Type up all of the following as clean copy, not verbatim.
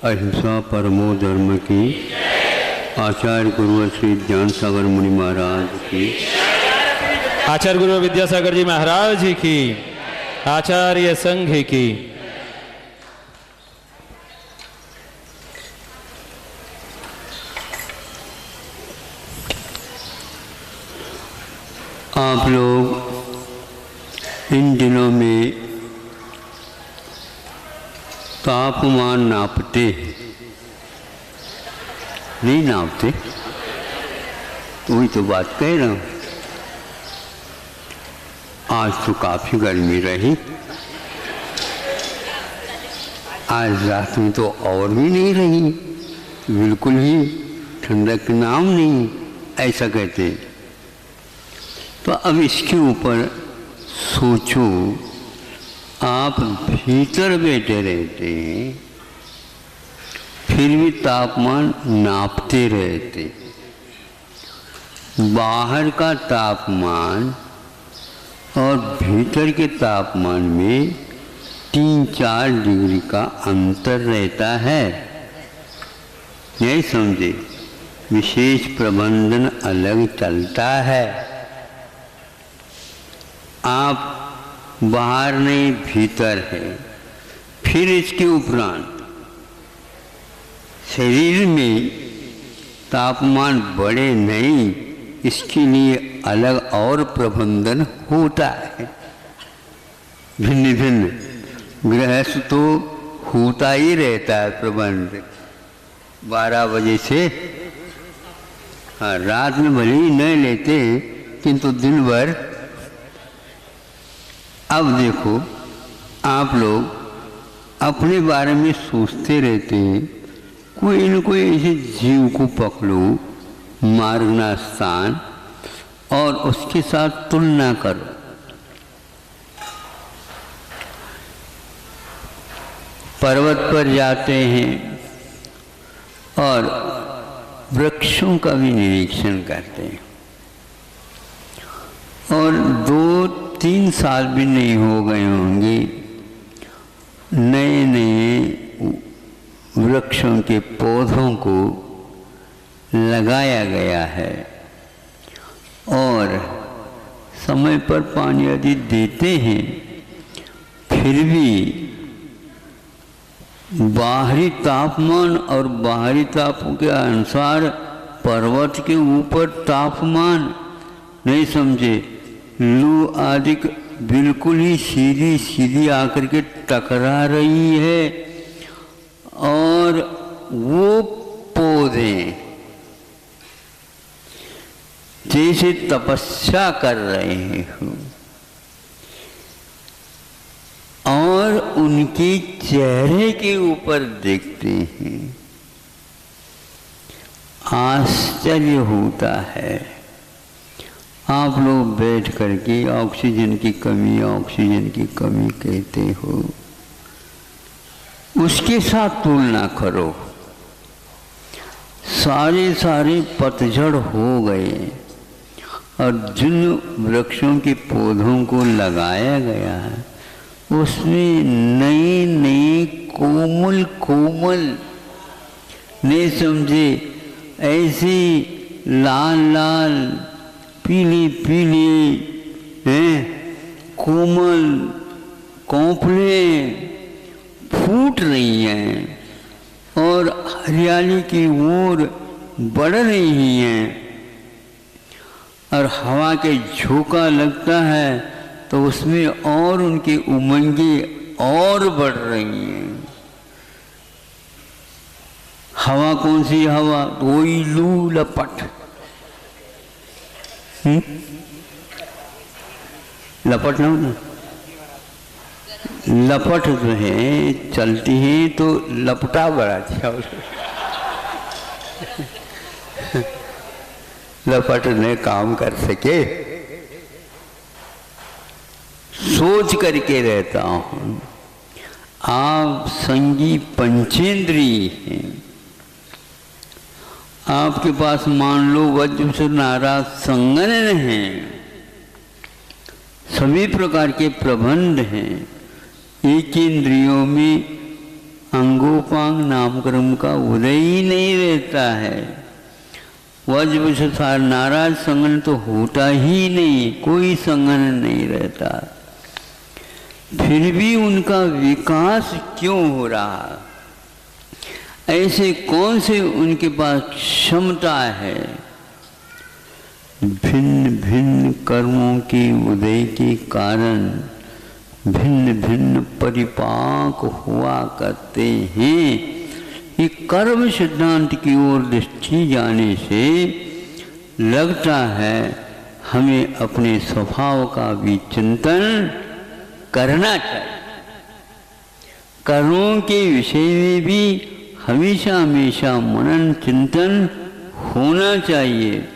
अहिंसा परमो धर्म की। आचार्य गुरु श्री ज्ञान सागर मुनि महाराज की। आचार्य गुरु विद्यासागर जी महाराज जी की। आचार्य संघ की। आप लोग इन दिनों में तापमान नापते हैं? नहीं नापते? वही तो बात कह रहा हूँ। आज तो काफी गर्मी रही, आज रात में तो और भी नहीं रही, बिल्कुल ही ठंडक नाम नहीं, ऐसा कहते हैं। तो अब इसके ऊपर सोचो, आप भीतर बैठे रहते हैं, फिर भी तापमान नापते रहते। बाहर का तापमान और भीतर के तापमान में 3-4 डिग्री का अंतर रहता है। नहीं समझे? विशेष प्रबंधन अलग चलता है। आप बाहर नहीं भीतर है। फिर इसके उपरांत शरीर में तापमान बढ़े नहीं, इसके लिए अलग और प्रबंधन होता है। भिन्न भिन्न गृहस्थ तो होता ही रहता है प्रबंध। 12 बजे से हाँ, रात में भले ही न लेते किंतु दिन भर। अब देखो, आप लोग अपने बारे में सोचते रहते हैं, कोई न कोई ऐसे जीव को पकड़ो, मार्गना स्थान, और उसके साथ तुलना करो। पर्वत पर जाते हैं और वृक्षों का भी निरीक्षण करते हैं, और 2-3 साल भी नहीं हो गए होंगे, नए नए वृक्षों के पौधों को लगाया गया है, और समय पर पानी यदि देते हैं, फिर भी बाहरी तापमान और बाहरी ताप के अनुसार पर्वत के ऊपर तापमान, नहीं समझे, लू आदि बिल्कुल ही सीधी सीधी आकर के टकरा रही है, और वो पौधे जैसे तपस्या कर रहे हो, और उनके चेहरे के ऊपर देखते हैं, आश्चर्य होता है। आप लोग बैठ करके ऑक्सीजन की कमी कहते हो, उसके साथ तुलना करो। सारे पतझड़ हो गए, और जिन वृक्षों के पौधों को लगाया गया है, उसमें नए कोमल नहीं समझे, ऐसी लाल पीली कोमल कोंपले फूट रही हैं, और हरियाली की ओर बढ़ रही हैं, और हवा के झोंका लगता है तो उसमें और उनकी उमंगे और बढ़ रही हैं। हवा कौन सी हवा? वही लू लपट। लपट ना, लपट जो है चलती है तो लपटा बड़ा अच्छा। लपट ने काम कर सके, सोच करके रहता हूं। आप संगी पंचेंद्रिय हैं, आपके पास मान लो वज्र से नाराज संगन हैं, सभी प्रकार के प्रबंध हैं। एक इंद्रियों में अंगोपांग नामकर्म का उदय ही नहीं रहता है। वज्र नाराज संगन तो होता ही नहीं, कोई संगन नहीं रहता। फिर भी उनका विकास क्यों हो रहा? ऐसे कौन से उनके पास क्षमता है? भिन्न भिन्न कर्मों के उदय के कारण भिन्न भिन्न परिपाक हुआ करते हैं। ये कर्म सिद्धांत की ओर दृष्टि जाने से लगता है हमें अपने स्वभाव का भी चिंतन करना चाहिए। कर्मों के विषय में भी हमेशा हमेशा मनन चिंतन होना चाहिए।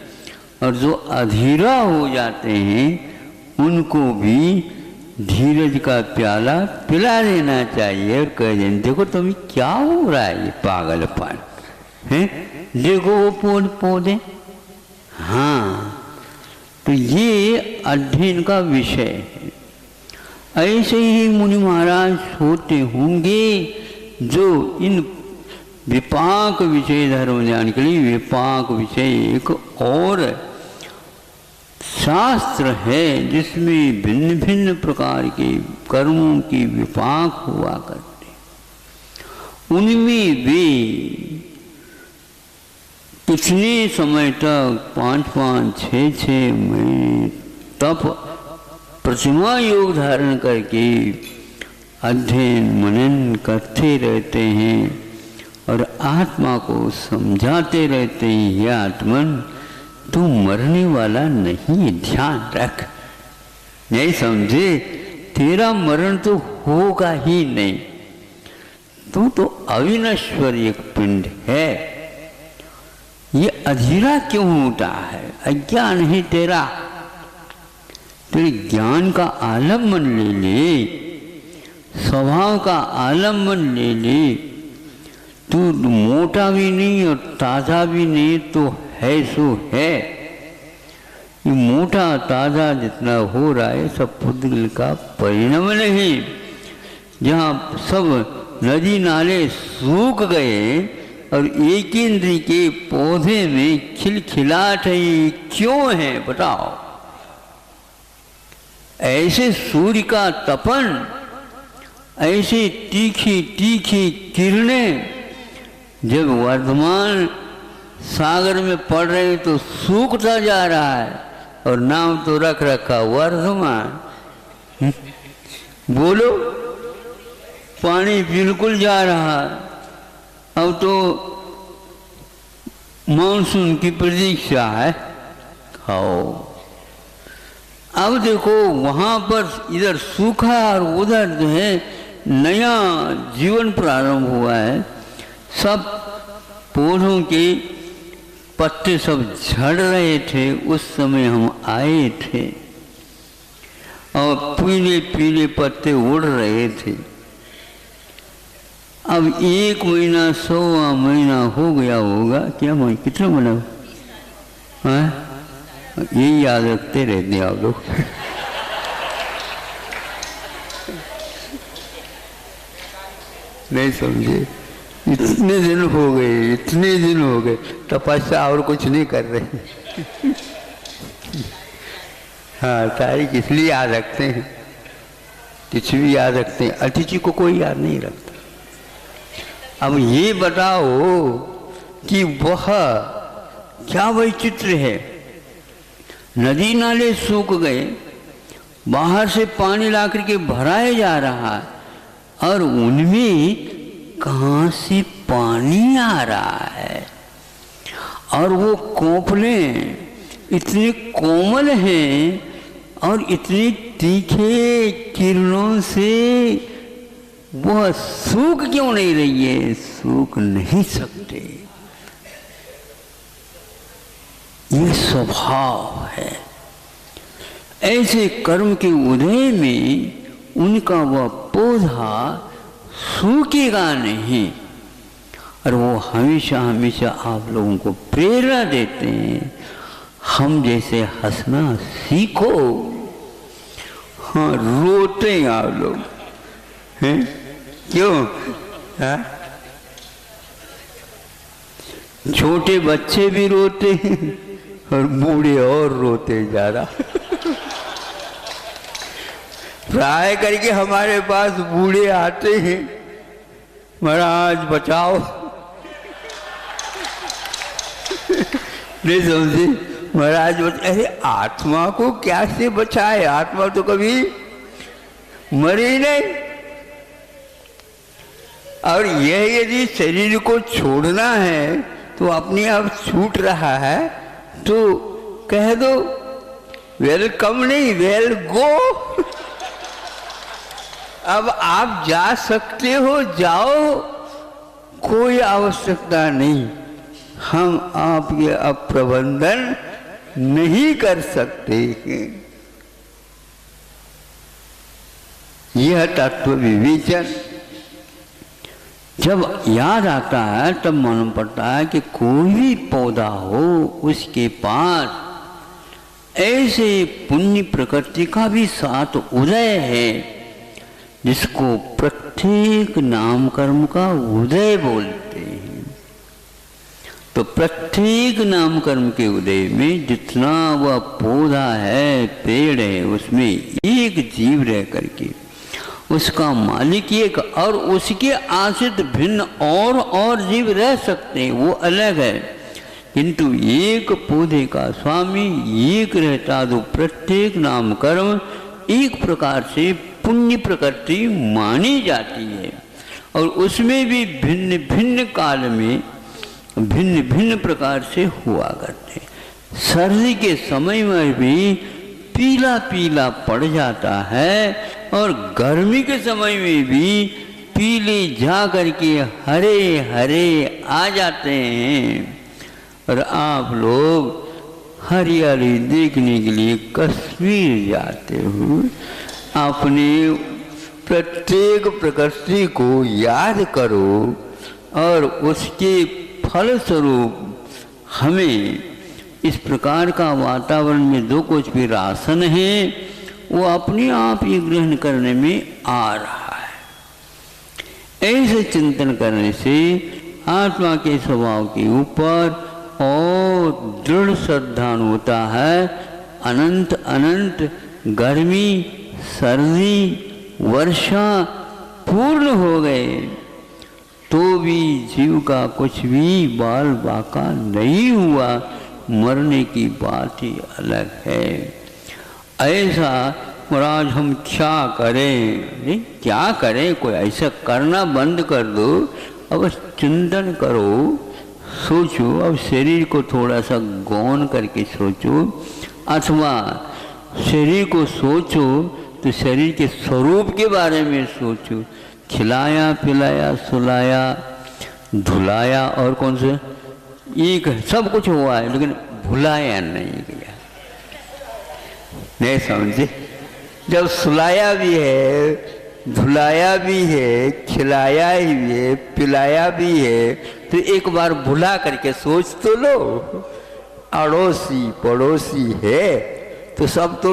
और जो अधीरा हो जाते हैं उनको भी धीरज का प्याला पिला देना चाहिए और कह देना, देखो तुम्हें क्या हो रहा है, ये पागलपन है, देखो वो पौधे। हाँ, तो ये अध्ययन का विषय है। ऐसे ही मुनि महाराज होते होंगे जो इन विपाक विषय धर्म ज्ञान के लिए विपाक विषय एक और शास्त्र है जिसमें भिन्न भिन्न प्रकार के कर्मों की विपाक हुआ करते। उनमें वे कितने समय तक 5-5, 6-6 महीने तप प्रतिमा योग धारण करके अध्ययन मनन करते रहते हैं और आत्मा को समझाते रहते हैं, ये आत्मन तू मरने वाला नहीं, ध्यान रख। नहीं समझे, तेरा मरण तो होगा ही नहीं, तू तो अविनश्वर एक पिंड है। ये अधीरा क्यों होता है? अज्ञान है तेरा। तेरे ज्ञान का आलम्बन ले ले, स्वभाव का आलम्बन ले ले। तू मोटा भी नहीं और ताजा भी नहीं, तो है सो है। ये मोटा ताजा जितना हो रहा है सब पुद्गल का परिणाम नहीं। जहाँ सब नदी नाले सूख गए और एक इंद्री के पौधे में खिलखिलाहट है, क्यों है बताओ? ऐसे सूर्य का तपन, ऐसे तीखी तीखी किरणें जब वर्धमान सागर में पड़ रहे तो सूखता जा रहा है और नाम तो रख रखा वर्धमान। बोलो, पानी बिल्कुल जा रहा है। अब तो मानसून की प्रतीक्षा है। खाओ। अब देखो वहां पर इधर सूखा और उधर जो है नया जीवन प्रारंभ हुआ है। सब पौधों के पत्ते सब झड़ रहे थे, उस समय हम आए थे और पीले पीले पत्ते उड़ रहे थे। अब 1 महीना 100वां महीना हो गया होगा। क्या मैं कितना बना? यही याद रखते रहते आप लोग। नहीं समझे? इतने दिन हो गए, इतने दिन हो गए, तपस्या और कुछ नहीं कर रहे। हाँ, तारीख इसलिए याद रखते हैं, कुछ भी याद रखते हैं, अतिथि को कोई याद नहीं रखता। अब ये बताओ कि वह क्या वैचित्र है? नदी नाले सूख गए, बाहर से पानी ला करके भराया जा रहा है और उनमें कहाँ से पानी आ रहा है? और वो कोपले इतने कोमल हैं और इतने तीखे किरणों से वह सूख क्यों नहीं रही है? सूख नहीं सकते। ये स्वभाव है। ऐसे कर्म के उदय में उनका वह पौधा सूखेगा नहीं और वो हमेशा हमेशा आप लोगों को प्रेरणा देते हैं, हम जैसे हंसना सीखो। हाँ, रोते हैं आप लोग हैं क्यों? हाँ? छोटे बच्चे भी रोते हैं और बूढ़े और रोते ज्यादा। प्राय करके हमारे पास बूढ़े आते हैं, महाराज बचाओ। नहीं समझे महाराज, अरे आत्मा को क्या से बचाए, आत्मा तो कभी मरी नहीं। और यह यदि शरीर को छोड़ना है तो अपने आप छूट रहा है तो कह दो वेलकम नहीं, वेल गो। अब आप जा सकते हो, जाओ, कोई आवश्यकता नहीं। हम आपके अब प्रबंधन नहीं कर सकते हैं। यह तत्व विवेचन जब याद आता है तब मालूम पड़ता है कि कोई भी पौधा हो उसके पास ऐसे पुण्य प्रकृति का भी साथ उदय है, जिसको प्रत्येक नाम कर्म का उदय बोलते हैं। तो प्रत्येक नाम कर्म के उदय में जितना वह पौधा है, पेड़ है, उसमें एक जीव रह करके उसका मालिक एक और उसके आश्रित भिन्न और जीव रह सकते हैं, वो अलग है। किंतु एक पौधे का स्वामी एक रहता, तो प्रत्येक नाम कर्म एक प्रकार से पुण्य प्रकृति मानी जाती है। और उसमें भी भिन्न भिन्न काल में भिन्न भिन्न प्रकार से हुआ करते। सर्दी के समय में भी पीला पीला पड़ जाता है और गर्मी के समय में भी पीले जा करके हरे हरे आ जाते हैं। और आप लोग हरियाली देखने के लिए कश्मीर जाते हो, अपने प्रत्येक प्रकृति को याद करो और उसके फलस्वरूप हमें इस प्रकार का वातावरण में जो कुछ भी राशन है वो अपने आप ही ग्रहण करने में आ रहा है। ऐसे चिंतन करने से आत्मा के स्वभाव के ऊपर और दृढ़ श्रद्धा होता है। अनंत अनंत गर्मी, सर्दी, वर्षा पूर्ण हो गए तो भी जीव का कुछ भी बाल बाका नहीं हुआ, मरने की बात ही अलग है। ऐसा महाराज हम क्या करें? नहीं क्या करें, कोई ऐसा करना बंद कर दो। अब चिंतन करो, सोचो। अब शरीर को थोड़ा सा गौन करके सोचो, अथवा शरीर को सोचो तो शरीर के स्वरूप के बारे में सोचो। खिलाया पिलाया सुलाया धुलाया और कौन से एक सब कुछ हुआ है, लेकिन भुलाया नहीं गया। नहीं समझे? जब सुलाया भी है, धुलाया भी है, खिलाया भी है, पिलाया भी है, तो एक बार भुला करके सोच तो लो। अड़ोसी पड़ोसी है तो सब तो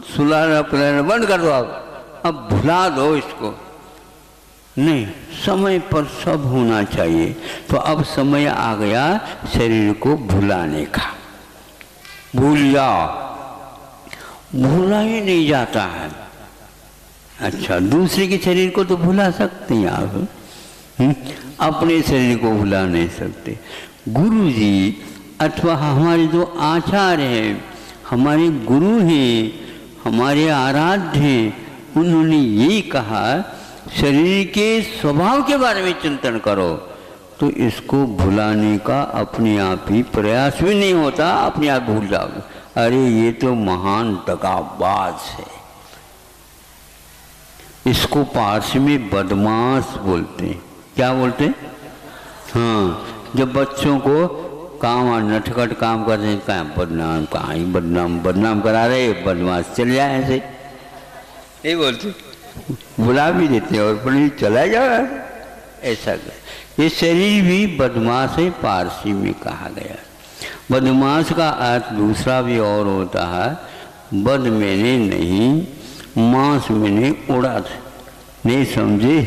सुलाना पिलाना बंद कर दो। अब भुला दो इसको। नहीं, समय पर सब होना चाहिए। तो अब समय आ गया शरीर को भुलाने का। भूल जाओ, भूला ही नहीं जाता है। अच्छा, दूसरे के शरीर को तो भुला सकते हैं आप, अपने शरीर को भुला नहीं सकते। गुरु जी अथवा हमारे जो आचार्य हैं, हमारे गुरु हैं, हमारे आराध्य हैं, उन्होंने यही कहा शरीर के स्वभाव के बारे में चिंतन करो। तो इसको भुलाने का अपने आप ही प्रयास भी नहीं होता, अपने आप भूल जाओगे। अरे ये तो महान दगाबाज है। इसको पारसी में बदमाश बोलते हैं। क्या बोलते हैं? हाँ, जब बच्चों को काम नटखट काम करते हैं, कहाँ बदनाम, कहाँ ही बदनाम करा रहे, बदमाश चल जाए, ऐसे नहीं बोलते, बुला भी देते और पर चला जा रहा है ऐसा। ये शरीर भी बदमाश है, पारसी में कहा गया। बदमाश का अर्थ दूसरा भी और होता है। बद मैंने नहीं, मांस मैंने उड़ा था। नहीं समझे?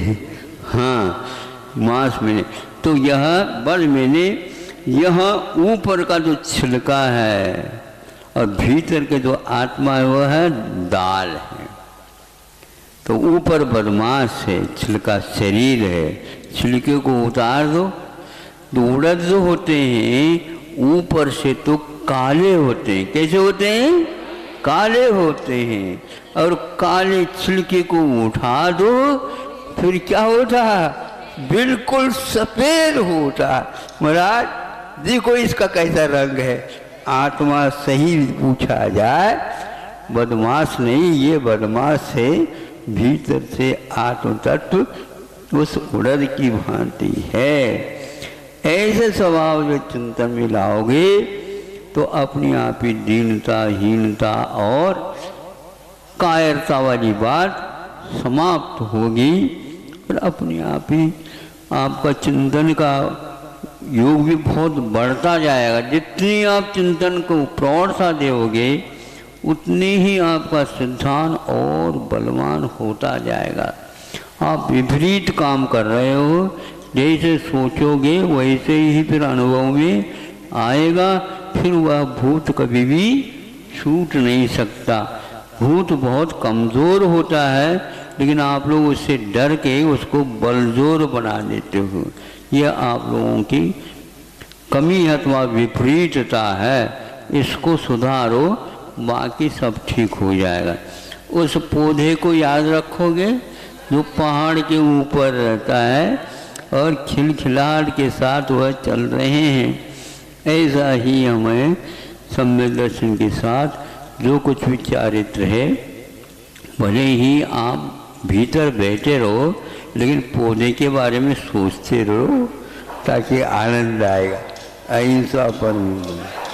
हाँ, मांस मैंने, तो यह बल मैंने, यह ऊपर का जो छिलका है और भीतर के जो आत्मा है वह है दाल है। तो ऊपर बदमाश है, छिलका शरीर है, छिलके को उतार दो। तो उड़द जो होते हैं ऊपर से तो काले होते हैं। कैसे होते हैं? काले होते हैं। और काले छिलके को उठा दो फिर क्या होता है? बिल्कुल सफेद होता। महाराज देखो इसका कैसा रंग है। आत्मा सही पूछा जाए, बदमाश नहीं, ये बदमाश है, भीतर से आत्म तत्व उस उड़द की भांति है। ऐसे स्वभाव जो चिंतन में लाओगे तो अपनी आप ही दीनता, हीनता और कायरता वाली बात समाप्त होगी और अपने आप ही आपका चिंतन का योग भी बहुत बढ़ता जाएगा। जितनी आप चिंतन को प्रौढ़ता दोगे उतनी ही आपका सिद्धांत और बलवान होता जाएगा। आप विपरीत काम कर रहे हो, जैसे सोचोगे वैसे ही फिर अनुभव में आएगा। फिर वह भूत कभी भी छूट नहीं सकता। भूत बहुत कमज़ोर होता है, लेकिन आप लोग उससे डर के उसको बलजोर बना देते हो। यह आप लोगों की कमी अथवा विपरीतता है, इसको सुधारो, बाकी सब ठीक हो जाएगा। उस पौधे को याद रखोगे जो पहाड़ के ऊपर रहता है और खिलखिलाहट के साथ वह चल रहे हैं। ऐसा ही हमें सम्यक दर्शन के साथ जो कुछ भी चारित्र है, भले ही आप भीतर बैठे रहो लेकिन पौधे के बारे में सोचते रहो ताकि आनंद आएगा। अहिंसा परम।